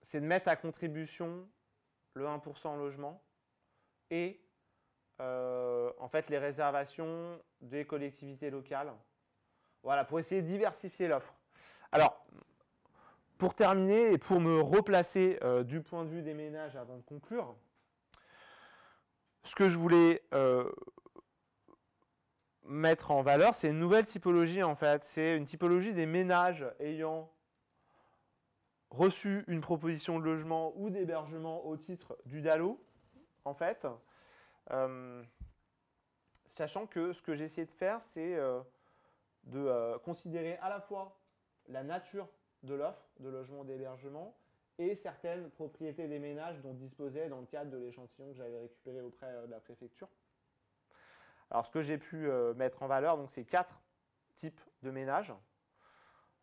Speaker 1: c'est de mettre à contribution le 1% logement et en fait les réservations des collectivités locales. Voilà, pour essayer de diversifier l'offre. Alors, pour terminer et pour me replacer du point de vue des ménages avant de conclure, ce que je voulais mettre en valeur, c'est une nouvelle typologie en fait. C'est une typologie des ménages ayant reçu une proposition de logement ou d'hébergement au titre du DALO, en fait. Sachant que ce que j'ai essayé de faire, c'est de considérer à la fois la nature de l'offre de logement d'hébergement et certaines propriétés des ménages dont disposaient dans le cadre de l'échantillon que j'avais récupéré auprès de la préfecture. Alors, ce que j'ai pu mettre en valeur, donc, c'est 4 types de ménages.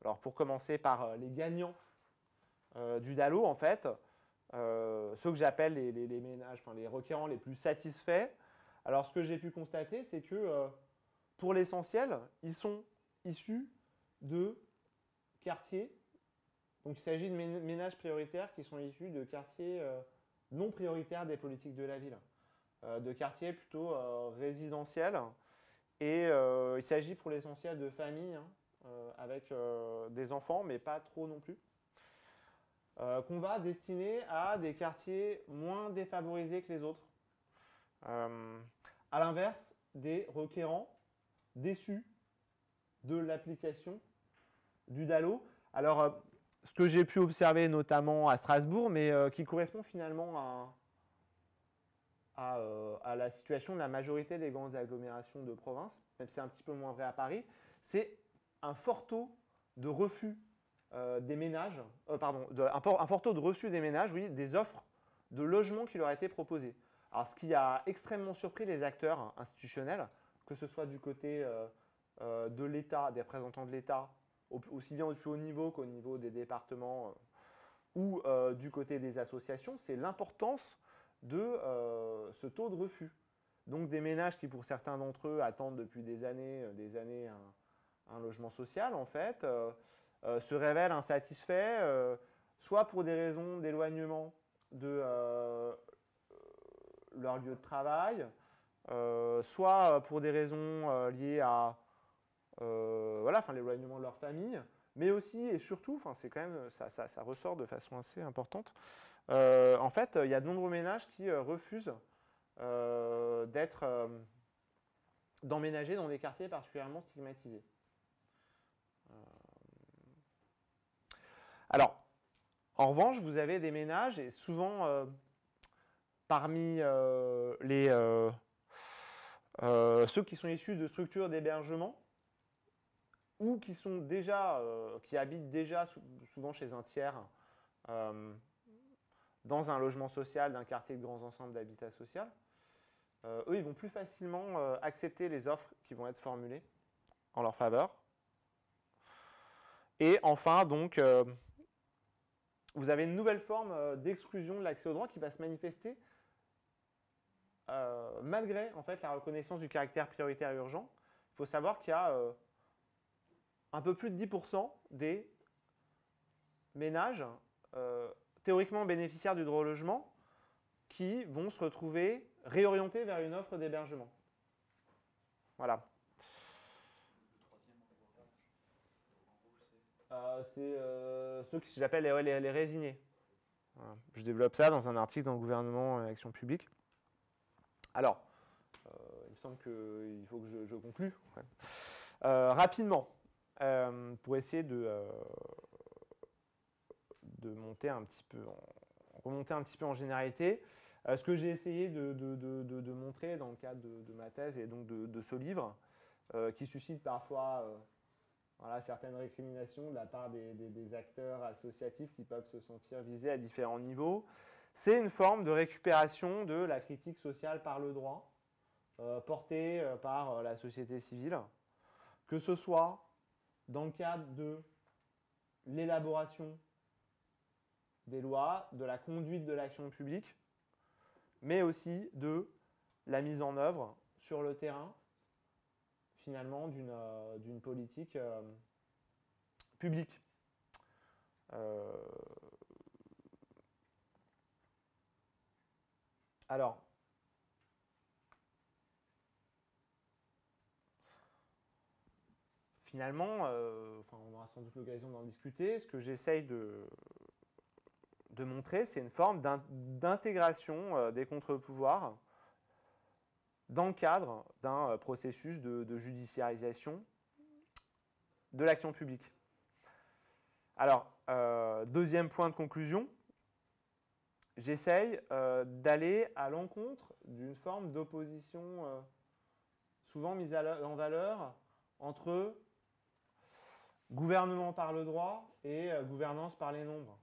Speaker 1: Alors, pour commencer par les gagnants du DALO, en fait, ceux que j'appelle les ménages, les requérants les plus satisfaits. Alors, ce que j'ai pu constater, c'est que pour l'essentiel, ils sont issus de quartiers. Donc, il s'agit de ménages prioritaires qui sont issus de quartiers non prioritaires des politiques de la ville, de quartiers plutôt résidentiels. Et il s'agit pour l'essentiel de familles avec des enfants, mais pas trop non plus, qu'on va destiner à des quartiers moins défavorisés que les autres. À l'inverse des requérants déçus de l'application du DALO. Alors, ce que j'ai pu observer notamment à Strasbourg, mais qui correspond finalement à la situation de la majorité des grandes agglomérations de province, même si c'est un petit peu moins vrai à Paris, c'est un fort taux de refus des ménages, un fort taux de refus des ménages, oui, des offres de logements qui leur a été proposées. Alors, ce qui a extrêmement surpris les acteurs institutionnels, que ce soit du côté de l'État, des représentants de l'État, aussi bien au plus haut niveau qu'au niveau des départements ou du côté des associations, c'est l'importance de ce taux de refus. Donc des ménages qui, pour certains d'entre eux, attendent depuis des années un logement social, en fait, se révèlent insatisfaits, soit pour des raisons d'éloignement de leur lieu de travail, soit pour des raisons liées à l'éloignement de leur famille, mais aussi et surtout, c'est quand même, ça ressort de façon assez importante. En fait, il y a de nombreux ménages qui refusent d'être d'emménager dans des quartiers particulièrement stigmatisés. Alors, en revanche, vous avez des ménages, et souvent parmi ceux qui sont issus de structures d'hébergement, ou qui sont déjà, qui habitent déjà souvent chez un tiers, dans un logement social d'un quartier de grands ensembles d'habitat social, eux, ils vont plus facilement accepter les offres qui vont être formulées en leur faveur. Et enfin, donc, vous avez une nouvelle forme d'exclusion de l'accès au droit qui va se manifester malgré en fait, la reconnaissance du caractère prioritaire et urgent. Il faut savoir qu'il y a un peu plus de 10% des ménages théoriquement bénéficiaires du droit au logement qui vont se retrouver réorientés vers une offre d'hébergement. Voilà. C'est ceux que j'appelle les résignés. Voilà. Je développe ça dans un article dans le gouvernement et Action publique. Alors, il me semble qu'il faut que je conclue. Ouais. Rapidement, pour essayer de monter un petit peu, remonter un petit peu en généralité, ce que j'ai essayé de montrer dans le cadre de ma thèse et donc de ce livre, qui suscite parfois voilà, certaines récriminations de la part des acteurs associatifs qui peuvent se sentir visés à différents niveaux. C'est une forme de récupération de la critique sociale par le droit, portée par la société civile, que ce soit dans le cadre de l'élaboration des lois, de la conduite de l'action publique, mais aussi de la mise en œuvre sur le terrain, finalement, d'une politique publique. Alors, finalement, on aura sans doute l'occasion d'en discuter, ce que j'essaye de montrer, c'est une forme d'intégration des contre-pouvoirs dans le cadre d'un processus de judiciarisation de l'action publique. Alors, deuxième point de conclusion, j'essaye d'aller à l'encontre d'une forme d'opposition souvent mise en valeur entre gouvernement par le droit et gouvernance par les nombres.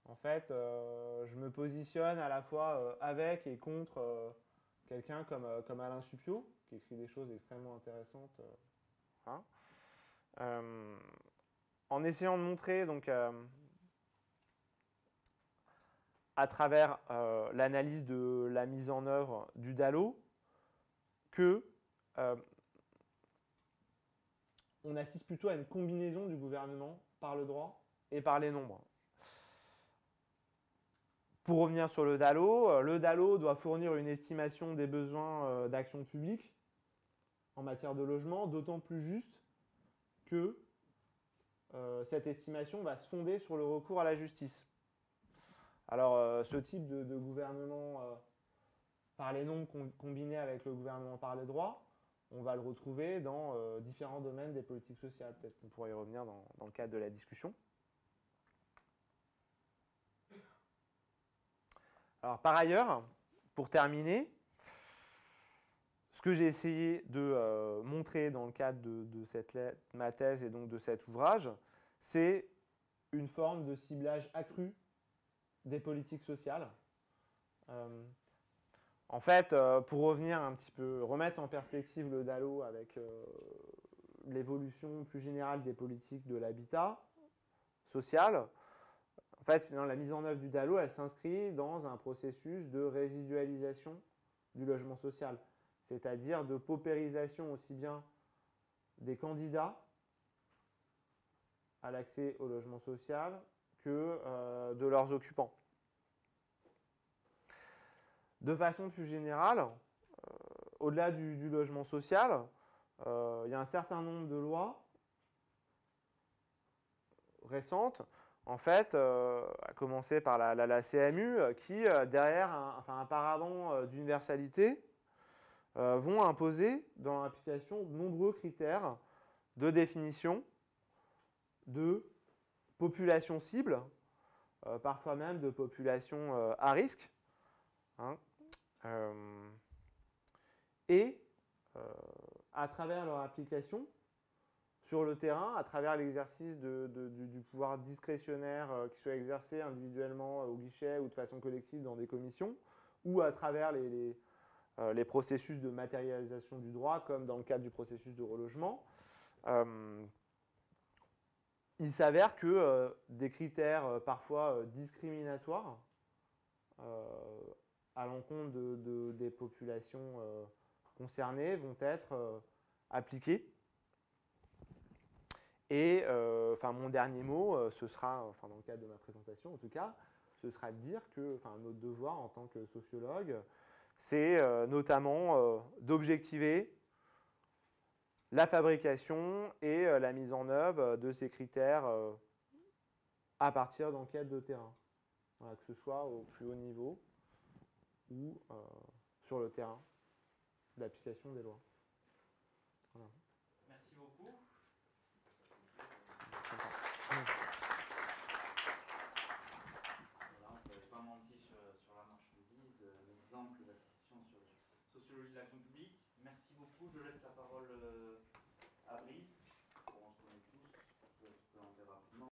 Speaker 1: En fait, je me positionne à la fois avec et contre quelqu'un comme Alain Supiot, qui écrit des choses extrêmement intéressantes, hein, en essayant de montrer, donc, à travers l'analyse de la mise en œuvre du DALO, que on assiste plutôt à une combinaison du gouvernement par le droit et par les nombres. Pour revenir sur le DALO doit fournir une estimation des besoins d'action publique en matière de logement, d'autant plus juste que cette estimation va se fonder sur le recours à la justice. Alors, ce type de gouvernement par les nombres combiné avec le gouvernement par les droits, on va le retrouver dans différents domaines des politiques sociales. Peut-être qu'on pourrait y revenir dans le cadre de la discussion. Alors, par ailleurs, pour terminer, ce que j'ai essayé de montrer dans le cadre de ma thèse et donc de cet ouvrage, c'est une forme de ciblage accru des politiques sociales. En fait, pour revenir un petit peu, remettre en perspective le DALO avec l'évolution plus générale des politiques de l'habitat social, en fait, la mise en œuvre du DALO, elle s'inscrit dans un processus de résidualisation du logement social, c'est-à-dire de paupérisation aussi bien des candidats à l'accès au logement social que de leurs occupants. De façon plus générale, au-delà du logement social, il y a un certain nombre de lois récentes, en fait, à commencer par la CMU, qui, derrière un paravent d'universalité, vont imposer dans leur application de nombreux critères de définition de population cible, parfois même de population à risque, hein, et à travers leur application, sur le terrain, à travers l'exercice du pouvoir discrétionnaire qui soit exercé individuellement au guichet ou de façon collective dans des commissions, ou à travers les processus de matérialisation du droit, comme dans le cadre du processus de relogement, il s'avère que des critères parfois discriminatoires à l'encontre des populations concernées vont être appliqués. Et mon dernier mot, ce sera, dans le cadre de ma présentation en tout cas, ce sera de dire que notre devoir en tant que sociologue, c'est notamment d'objectiver la fabrication et la mise en œuvre de ces critères à partir d'enquêtes de terrain. Voilà, que ce soit au plus haut niveau ou sur le terrain d'application des lois. Voilà.
Speaker 2: Merci beaucoup. Voilà, on n'avait pas menti sur la marchandise, l'exemple d'application sur la sociologie de l'action publique. Merci beaucoup. Je laisse la parole à Brice. On se connaît tous. Je peux présenter rapidement.